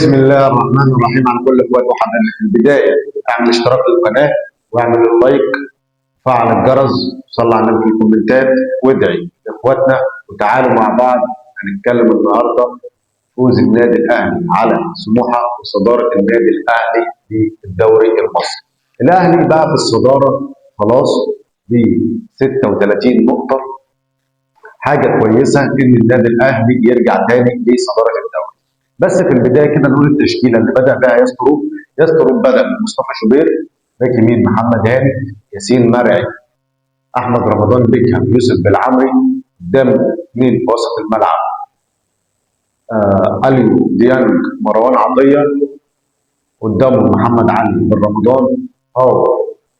بسم الله الرحمن الرحيم. عن كل اخوات وحبايبي، في البدايه اعمل اشتراك للقناه واعمل اللايك وفعل الجرس وصلي على النبي في الكومنتات وادعي لاخواتنا. وتعالوا مع بعض هنتكلم النهارده فوز النادي الاهلي على سموحه وصداره النادي الاهلي في الدوري المصري. الاهلي بقى في الصداره خلاص ب 36 نقطه. حاجه كويسه ان النادي الاهلي يرجع تاني لصداره الدوري. بس في البدايه كده نقول التشكيله اللي بدا بها يستروب بدا بمصطفى شوبير، باك يمين محمد هاني، ياسين مرعي، احمد رمضان بيكهام، يوسف بالعمري. قدام اثنين في وسط الملعب اليو ديانج، مروان عطيه، قدامهم محمد علي بن رمضان، او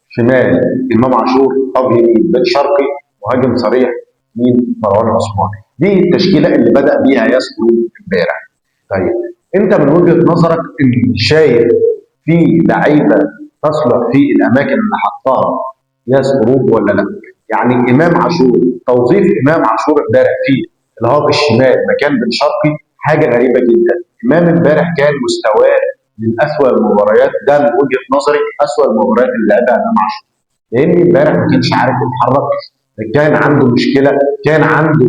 شمال امام عاشور، او يمين بن شرقي، مهاجم صريح مين مروان عثمان. دي التشكيله اللي بدا بيها يستروب امبارح. طيب انت من وجهه نظرك ان شايف في لعيبه تصلح في الاماكن اللي حطها ياس خروج ولا لا؟ يعني امام عاشور، توظيف امام عاشور امبارح في الهاف الشمال مكان بن شرقي حاجه غريبه جدا. امام امبارح كان مستواه من اسوء المباريات، ده من وجهه نظري اسوء المباريات اللي لعبها امام عاشور، لان امبارح ما كانش عارف يتحرك، كان عنده مشكله، كان عنده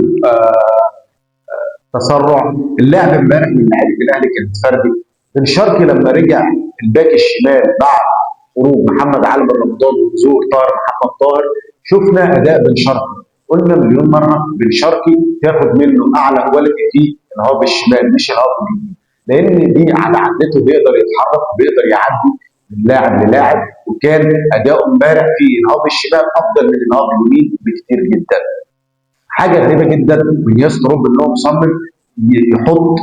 تسرع. اللعب امبارح من لعيبه الاهلي كانت فردي. بن شرقي لما رجع الباك الشمال بعد خروج محمد علي بن رمضان وظهور طاهر محمد طاهر، شفنا اداء بن شرقي. قلنا مليون مره بن شرقي تاخد منه اعلى كواليتي في الهاف الشمال مش الهاف اليمين، لان دي على عدته بيقدر يتحرك وبيقدر يعدي من لاعب للاعب، وكان اداؤه امبارح في الهاف الشمال افضل من الهاف اليمين بكثير جدا. حاجه غريبه جدا من يستروب ان هو مصمم يحط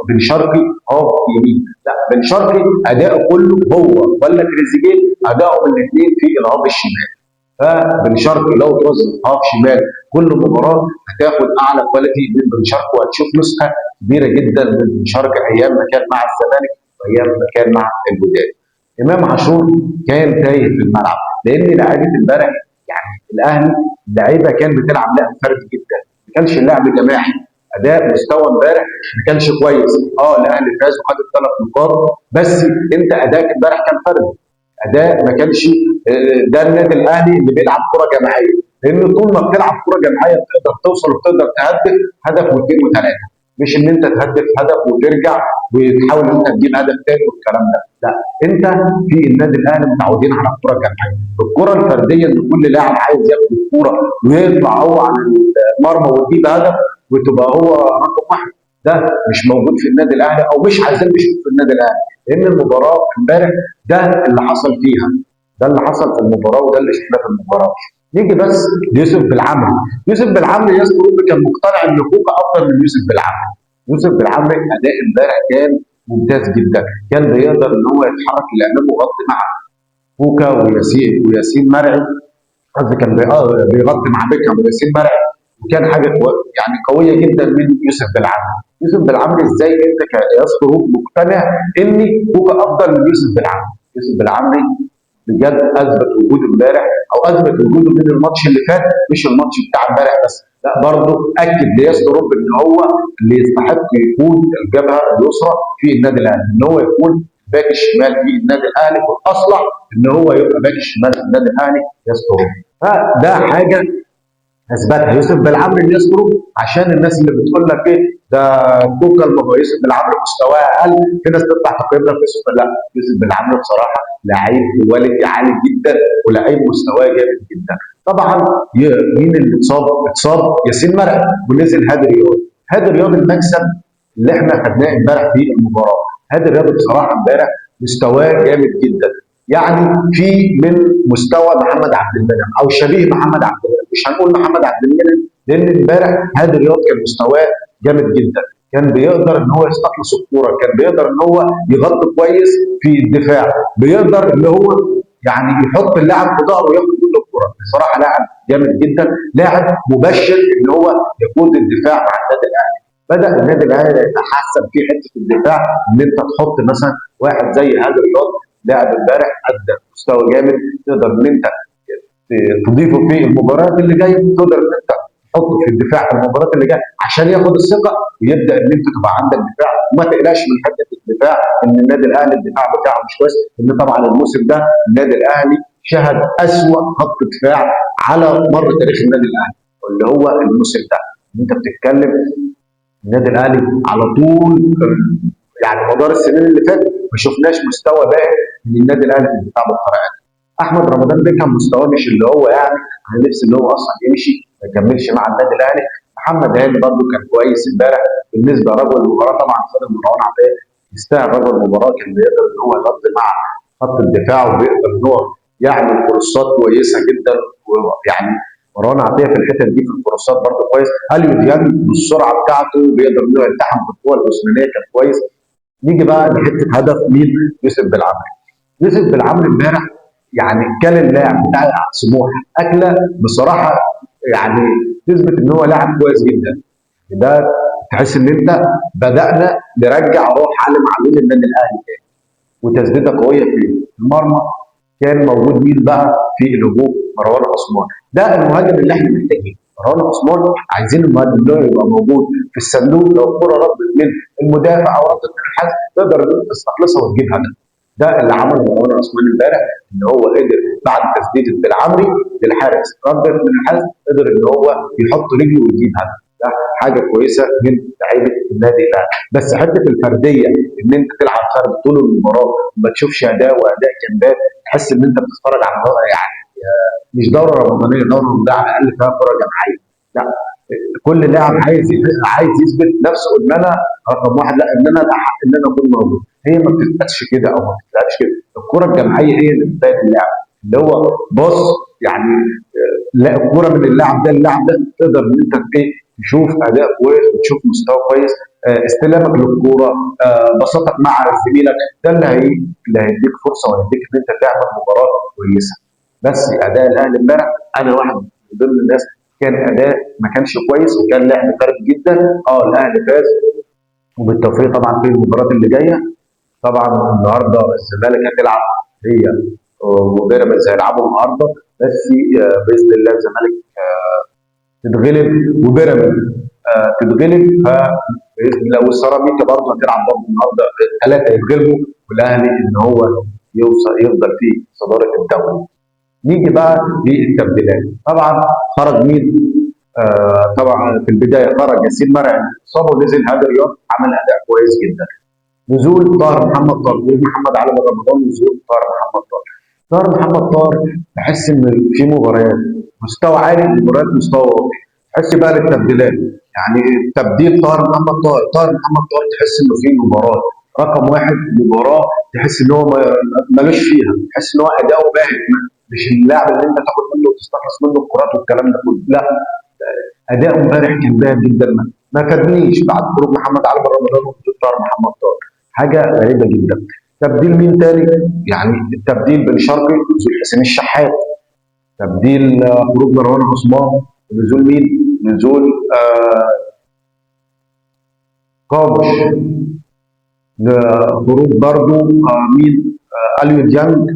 بن شرقي هاف يمين. لا، بن شرقي اداؤه كله هو ولا تريزيجيه اداؤهم الاثنين في الهاف الشمال. فبن شرقي لو توظف هاف شمال كل مباراه هتاخد اعلى كواليتي من بن شرقي، وهتشوف نسخه كبيره جدا من بن شرقي ايام ما كان مع الزمالك وايام ما كان مع الوداد. امام عاشور كان تايه في الملعب، لان لعيبه امبارح يعني الاهلي اللعيبه كان بتلعب لعب فردي جدا، ما كانش اللعب جماعي. اداء مستوى امبارح ما كانش كويس. الاهلي فاز وخد الثلاث نقاط، بس انت اداءك امبارح كان فردي، اداء ما كانش ده النادي الاهلي اللي بيلعب كره جماعيه، لان طول ما بتلعب كره جماعيه بتقدر توصل وبتقدر تهدف هدف واثنين وثلاثه، مش ان انت تهدف هدف وترجع وتحاول ان انت تجيب هدف ثاني والكلام ده. لا، انت في النادي الاهلي متعودين على الكره الجماعيه. الكره الفرديه ان كل لاعب عايز ياخد الكوره ويطلع هو على المرمى ويجيب هدف وتبقى هو رقم واحد، ده مش موجود في النادي الاهلي او مش عايزين نشوف في النادي الاهلي، لان المباراه امبارح ده اللي حصل فيها، ده اللي حصل في المباراه وده اللي شفناه في المباراه. نيجي بس ليوسف بالعمري. يوسف بالعمري ياس روبي كان مقتنع ان كوكا افضل من يوسف بالعمري. يوسف بالعمري اداء امبارح كان ممتاز جدا، كان بيقدر ان هو يتحرك لانه مغطي مع كوكا وياسين مرعي، قصدي كان بيغطي مع بيكهام وياسين مرعي، وكان حاجه يعني قويه جدا من يوسف بالعمري. يوسف بالعمري ازاي انت كياس روبي مقتنع ان كوكا افضل من يوسف بالعمري؟ يوسف بالعمري بجد اثبت وجوده امبارح، او اثبت وجوده من الماتش اللي فات، مش الماتش بتاع امبارح بس، لا برضه اكد لياس اوروبا ان هو اللي يستحق يكون الجبهه اليسرى في النادي الاهلي، ان هو يكون باك الشمال في النادي الاهلي، والاصلح ان هو يبقى باك الشمال في النادي الاهلي ياس اوروبا. فده حاجه اثبتها يوسف بالعمري ليسترو، عشان الناس اللي بتقول لك ايه ده كوكا يوسف بالعمري مستواه اقل، في ناس تطلع تقيم لك يوسف. لا، يوسف بالعمري بصراحه لعيب كواليتي عالي جدا ولاعيب مستواه جامد جدا. طبعا مين اللي اتصاب ياسين مرعي ونزل هادي رياض. هادي رياض المكسب اللي احنا خدناه امبارح في المباراه. هادي رياض بصراحه امبارح مستواه جامد جدا، يعني في من مستوى محمد عبد المنعم او شبيه محمد عبد المنعم، مش هنقول محمد عبد المنعم لان امبارح هادي رياض كان مستواه جامد جدا، كان بيقدر ان هو يستخلص الكوره، كان بيقدر ان هو يغطي كويس في الدفاع، بيقدر ان هو يعني يحط اللاعب في ظهره وياخد كل الكوره. بصراحه لاعب جامد جدا، لاعب مبشر ان هو يقود الدفاع مع النادي الاهلي. بدا النادي الاهلي يتحسن في حته الدفاع، ان انت تحط مثلا واحد زي هادي رياض لاعب امبارح ادى مستوى جامد، تقدر ان انت تضيفه في المباريات اللي جايه، تقدر ان انت حطه في الدفاع في المباراه اللي جايه عشان ياخد الثقه ويبدا ان انت تبقى عندك دفاع. وما تقلقش من حته الدفاع، ان النادي الاهلي الدفاع بتاعه مش كويس، لان طبعا الموسم ده النادي الاهلي شهد اسوأ خط دفاع على مر تاريخ النادي الاهلي، واللي هو الموسم ده. انت بتتكلم النادي الاهلي على طول يعني مدار السنين اللي فاتت ما شفناش مستوى باهر من النادي الاهلي في الدفاع بالطريقه دي. احمد رمضان ده كان مستواه مش اللي هو يعني، انا نفسي ان هو اصلا يمشي ما يكملش مع النادي الاهلي. محمد هاني برده كان كويس امبارح بالنسبه لرجل المباراه، طبعا خد مروان عطيه يستاهل رجل المباراه، كان بيقدر ان هو يغطي مع خط الدفاع وبيقدر ان هو يعمل فرصات كويسه جدا. ويعني مروان عطيه في الحته دي في الفرصات برده كويس. اليو ديانج بالسرعه بتاعته بيقدر انه يلتحم بالقوه الجسمانيه كان كويس. نيجي بقى لحته هدف مين؟ يوسف بالعمري. يوسف بالعمري امبارح يعني كان اللاعب بتاع سموحه اكله بصراحه، يعني تثبت ان هو لاعب كويس جدا. ده تحس ان انت بدانا نرجع روح علي معلول النادي الاهلي تاني، وتسديده قويه في المرمى. كان موجود مين بقى في الهجوم؟ مروان عثمان. ده المهاجم اللي احنا محتاجينه. مروان عثمان عايزين المهاجم ده يبقى موجود في الصندوق، لو الكره ردت من المدافع او ردت من الحارس تقدر تستخلصها وتجيب هدف. ده اللي عمله مروان عثمان امبارح، ان هو قدر بعد تسديده بالعمري للحارس ردت من الحارس قدر ان هو يحط رجله ويجيب هدف. ده حاجه كويسه من لعيبه النادي الاهلي. بس حته الفرديه ان انت تلعب فرد طول المباراه وما تشوفش اداء واداء جنبات، تحس ان انت بتتفرج على يعني مش دوره رمضانيه، دوره رمضانيه على الاقل فيها كره جماعيه. لا، كل لاعب عايز يثبت نفسه ان انا رقم واحد، لا ان انا الاحق ان انا اكون موجود. هي ما بتتقاسش كده او ما بتتلعبش كده. الكره الجماعيه هي اللي بتبين اللاعب، اللي هو بص يعني لا الكره من اللاعب ده للاعب ده تقدر ان انت ايه تشوف اداء كويس وتشوف مستوى كويس. استلامك للكوره، بساطتك مع زميلك، ده اللي هيديك فرصه وهيديك ان انت تعمل مباراه كويسه. بس اداء الاهلي امبارح انا واحد من ضمن الناس كان اداء ما كانش كويس وكان لعب فارغ جدا. الاهلي فاز وبالتوفيق طبعا في المباراه اللي جايه. طبعا النهارده الزمالك هتلعب هي وبيراميدز هيلعبوا النهارده، بس باذن الله الزمالك تتغلب وبيراميدز تتغلب، فباذن الله والسيراميكا برضه هتلعب برضه النهارده، الثلاثه يتغلبوا والاهلي ان هو يفضل في صداره الدوري. نيجي بقى للتبديلات. طبعا خرج مين؟ طبعا في البدايه خرج ياسين مرعي اصابه ونزل هذا رياض عمل اداء كويس جدا. نزول طاهر محمد طاهر ومحمد علي بن رمضان، نزول طاهر محمد طاهر. طاهر محمد طاهر بحس ان في مباريات مستوى عالي ومباريات مستوى واطي. تحس بقى للتبديلات، يعني تبديل طاهر محمد طاهر، طاهر محمد طاهر تحس انه في مباراه رقم واحد، مباراه تحس ان هو ملوش فيها، تحس ان هو اداؤه باهت، مش اللاعب اللي انت تاخد منه وتستخلص منه الكرات والكلام ده كله، لا. اداؤه امبارح كان باهت جدا، ما فادنيش بعد خروج محمد علي بن رمضان وخروج طاهر محمد طاهر. حاجه غريبه جدا. تبديل مين تاني؟ يعني التبديل بن شرقي ونزول حسين الشحات، تبديل خروج مروان عثمان ونزول مين؟ نزول قابش، خروج برضو مين؟ اليو ديانج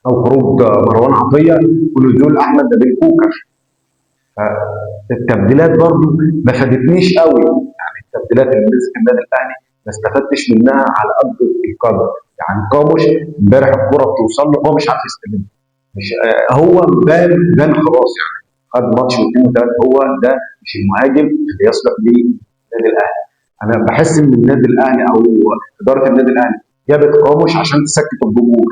او خروج مروان عطيه ونزول احمد نبيل كوكا. التبديلات برضو ما فادتنيش قوي، يعني التبديلات اللي نزلت النادي الاهلي ما استفدتش منها على قد القدر. يعني قامش امبارح الكره بتوصل له هو مش عارف يستلمها، مش هو بان خلاص، يعني خد ماتش واثنين وثلاثه، هو ده مش المهاجم اللي يصلح للنادي الاهلي. انا بحس ان النادي الاهلي او اداره النادي الاهلي جابت قامش عشان تسكت الجمهور،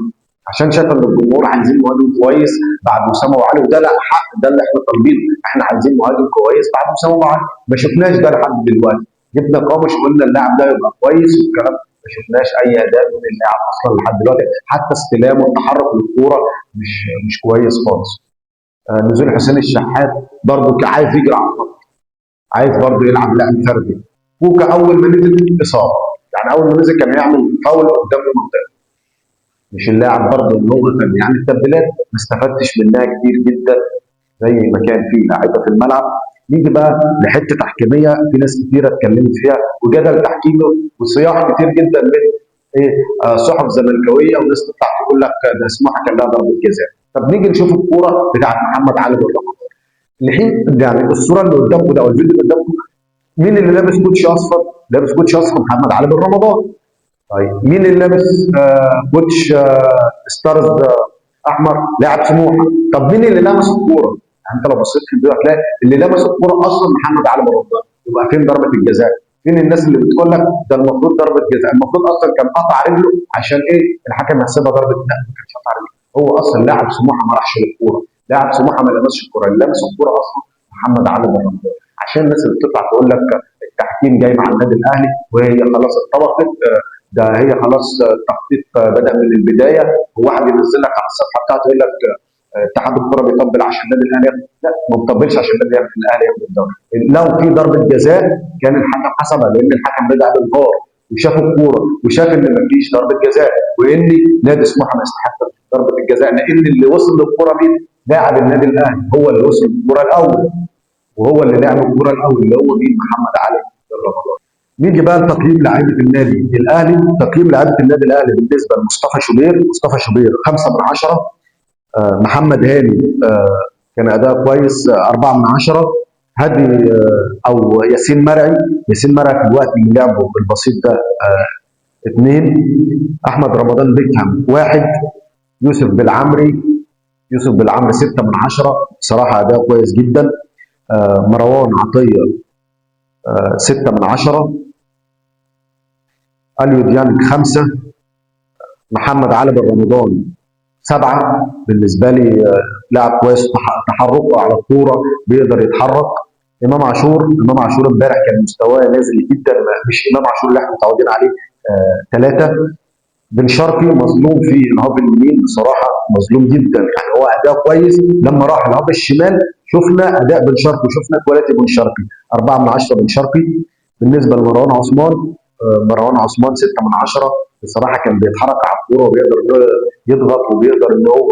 عشان شايف ان الجمهور عايزين مهاجم كويس بعد اسامه ابو علي، وده لا حق، ده اللي احنا طالبينه، احنا عايزين مهاجم كويس بعد اسامه ابو علي. ما شفناش ده لحد دلوقتي. جبنا قامش وقلنا اللاعب ده يبقى كويس والكلام، ما شفناش اي اداء من اللاعب اصلا لحد دلوقتي، حتى استلامه والتحرك للكوره مش كويس خالص. نزول حسين الشحات برضه عايز يجري على الخط، عايز برضه يلعب لعب فردي. كوكا اول ما نزل اصابه، يعني اول ما نزل كان يعمل فاول قدام المنطقه، مش اللاعب برضه ان هو كان، يعني التبديلات ما استفدتش منها كتير جدا زي ما كان في لاعيبه في الملعب. نيجي بقى لحته تحكيميه في ناس كتيره اتكلمت فيها وجدل تحكيمي وصياح كتير جدا من ايه صحف زملكاويه وناس تطلع تقول لك ده سموحه كان لها ضربه جزاء. طب نيجي نشوف الكوره بتاعت محمد علي بن رمضان. الحين يعني الصوره اللي قدامكم ده او الفيديو اللي قدامكم، مين اللي لابس كوتشي اصفر؟ لابس كوتشي اصفر محمد علي بن رمضان. طيب مين اللي لابس كوتش ستارز احمر؟ لاعب سموحه. طب مين اللي لمس الكوره؟ يعني انت لو بصيت في الفيديو هتلاقي اللي لمس الكوره اصلا محمد علي بن رمضان. يبقى فين ضربه الجزاء؟ فين الناس اللي بتقول لك ده المفروض ضربه جزاء؟ المفروض اصلا كان قطع رجله عشان ايه؟ الحكم يحسبها ضربه. لا ما كانش قطع رجله، هو اصلا لاعب سموحه ما راحش للكوره، لاعب سموحه ما لمسش الكوره، اللي لمس الكوره اصلا محمد علي بن رمضان. عشان الناس اللي بتطلع تقول لك التحكيم جاي مع النادي الاهلي وهي خلاص اتطبقت، ده هي خلاص التخطيط بدأ من البدايه، وواحد ينزل لك على الصفحه بتاعته يقول لك اتحاد الكره بيطبل عشان النادي الاهلي ياخد. لا ما بيطبلش عشان الاهلي ياخد الدوري. لو في ضربه جزاء كان الحكم حسبها، لان الحكم رجع للفار وشاف الكوره وشاف ان ما فيش ضربه جزاء، وان نادي سموحه ما يستحق ضربه الجزاء، لان اللي وصل للكوره مين؟ لاعب النادي الاهلي هو اللي وصل للكوره الاول، وهو اللي لعب الكوره الاول اللي هو مين؟ محمد علي بن رمضان. نيجي بقى لتقييم لعيبه النادي الاهلي. تقييم لعيبه النادي الاهلي بالنسبه لمصطفى شوبير، مصطفى شوبير 5 من 10. محمد هاني كان اداء كويس 4 من 10. هادي او ياسين مرعي، ياسين مرعي في الوقت اللي لعبه البسيط ده 2. احمد رمضان بيكهام 1. يوسف بالعمري، يوسف بالعمري 6 من 10، بصراحه اداء كويس جدا. مروان عطيه 6 من 10. اليو ديانج 5. محمد علي بن رمضان 7 بالنسبه لي. لاعب كويس، تحركه على الكوره بيقدر يتحرك. امام عاشور امبارح كان مستواه نازل جدا، مش امام عاشور اللي احنا متعودين عليه. 3. بن شرقي مظلوم في الهاف اليمين، بصراحه مظلوم جدا، يعني هو اداء كويس لما راح الهاف الشمال شفنا اداء بن شرقي وشفنا كواليتي بن شرقي. 4 من 10 بن شرقي. بالنسبه لمروان عثمان، مروان عثمان 6 من 10، بصراحه كان بيتحرك على الكوره وبيقدر يضغط وبيقدر ان هو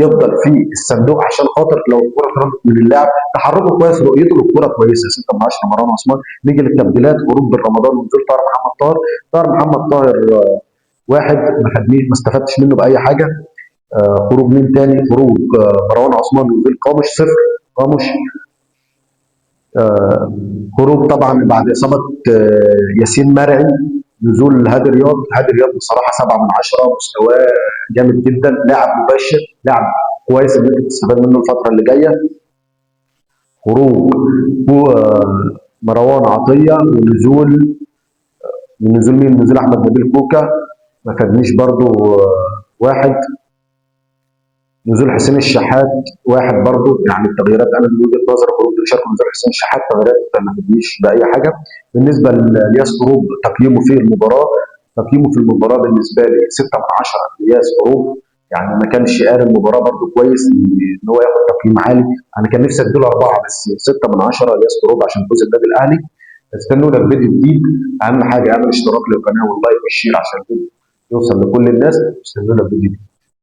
يفضل في الصندوق عشان خاطر لو الكوره اترمت من اللاعب تحركه كويس، رؤيته للكوره كويسه. 6 من 10 مروان عثمان. نيجي للتبديلات، خروج بن رمضان ونزول طاهر محمد طاهر. طاهر محمد طاهر 1 ما خدنيش، ما استفدتش منه باي حاجه. خروج مين تاني؟ خروج مروان عثمان ونزول قامش 0. قامش خروج طبعا بعد اصابه ياسين مرعي، نزول هادي رياض. هادي رياض بصراحه 7 من 10، مستواه جامد جدا، لاعب مبشر، لاعب كويس ان انت تستفاد منه الفتره اللي جايه. خروج مروان عطيه ونزول مين؟ نزول احمد نبيل كوكا ما فادنيش برضو 1. نزول حسين الشحات 1 برضه. يعني التغييرات انا من وجهه نظري خروج بن شرقي ونزول حسين الشحات تغييرات ما تجيش باي حاجه. بالنسبه لالياس قروب، تقييمه في المباراه، بالنسبه لي 6 من 10. الياس قروب يعني ما كانش قاري المباراه برضه كويس ان هو ياخد تقييم عالي. انا كان نفسي اديله 4 بس 6 من 10 الياس قروب عشان فوز النادي الاهلي. استنونا في فيديو جديد. اهم حاجه اعمل اشتراك للقناه واللايك والشير عشان الفيديو يوصل لكل الناس. استنونا في فيديو جديد.